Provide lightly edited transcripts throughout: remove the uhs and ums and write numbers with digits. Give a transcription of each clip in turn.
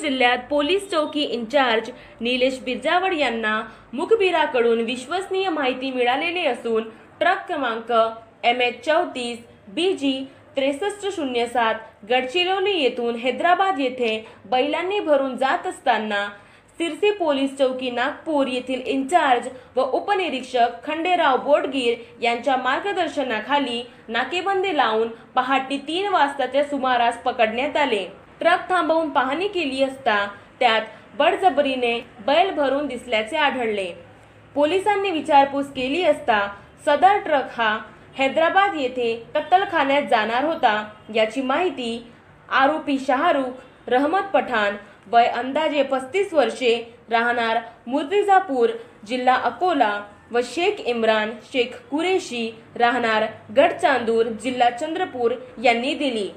जिल्ह्यात पोलीस चौकी इंचार्ज निलेश बिरजावड यांना मुखबिराकडून विश्वसनीय माहिती मिळालेली असून ट्रक क्रमांक MH34 BG 6307 गडचिरोली येथून हैदराबाद येथे बैलांनी भरून जात असताना सिरसी पोलीस चौकी नागपूर येथील इंचार्ज व उपनिरीक्षक खंडेराव बोडगीर यांच्या मार्गदर्शनाखाली नाकेबंदी लावून पहाटे 3 वाजताच्या सुमारास पकडण्यात आले। ट्रक थांबवून पाहणी केली असता त्यात बळजबरीने बैल भरून दिसल्याचे आढळले। पोलिसांनी विचारपूस केली असता सदर ट्रक हा हैदराबाद येथे कत्तलखान्यात जाणार होता याची माहिती आरोपी शाहरुख रहमत पठाण वय अंदाजे 35 वर्षे राहणार मुर्तिजापूर जिल्हा अकोला व शेख इम्रान शेख कुरेशी राहणार गडचांदूर जिल्हा चंद्रपूर यांनी दिली।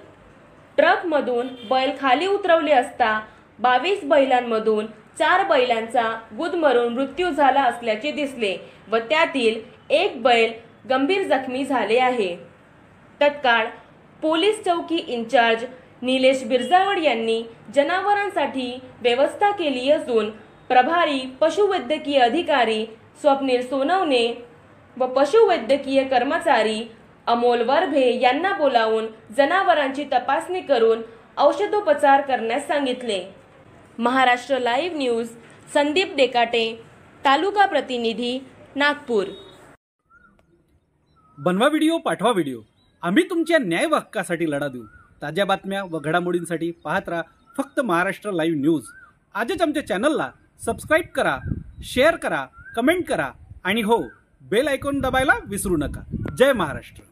ट्रक मधून बैल खाली उतरवले असता 22 बैलांमधून 4 बैलांचा गुदमरून मृत्यू झाला असल्याचे दिसले व त्यातील एक बैल गंभीर जखमी झाले आहे। तत्काळ पोलीस चौकी इंचार्ज निलेश बिरजावड यांनी जनावरांसाठी व्यवस्था केली असून प्रभारी पशुवैद्यकीय अधिकारी स्वप्नील सोनवणे व पशुवैद्यकीय कर्मचारी अमोल वरभे यांना बोलावून जनावरांची तपासणी करून औषधोपचार करण्यास सांगितले। महाराष्ट्र लाईव्ह न्यूज संदीप डेकाटे, तालुका प्रतिनिधी, नागपूर। बनवा व्हिडिओ, पाठवा व्हिडिओ, आम्ही तुमच्या न्याय व हक्कासाठी लढा देऊ। ताज्या बातम्या व घडामोडींसाठी पाहत राहा फक्त महाराष्ट्र लाईव्ह न्यूज। आजच आमच्या चॅनलला सबस्क्राईब करा, शेअर करा, कमेंट करा आणि हो, बेल आयकॉन दाबायला विसरू नका। जय महाराष्ट्र।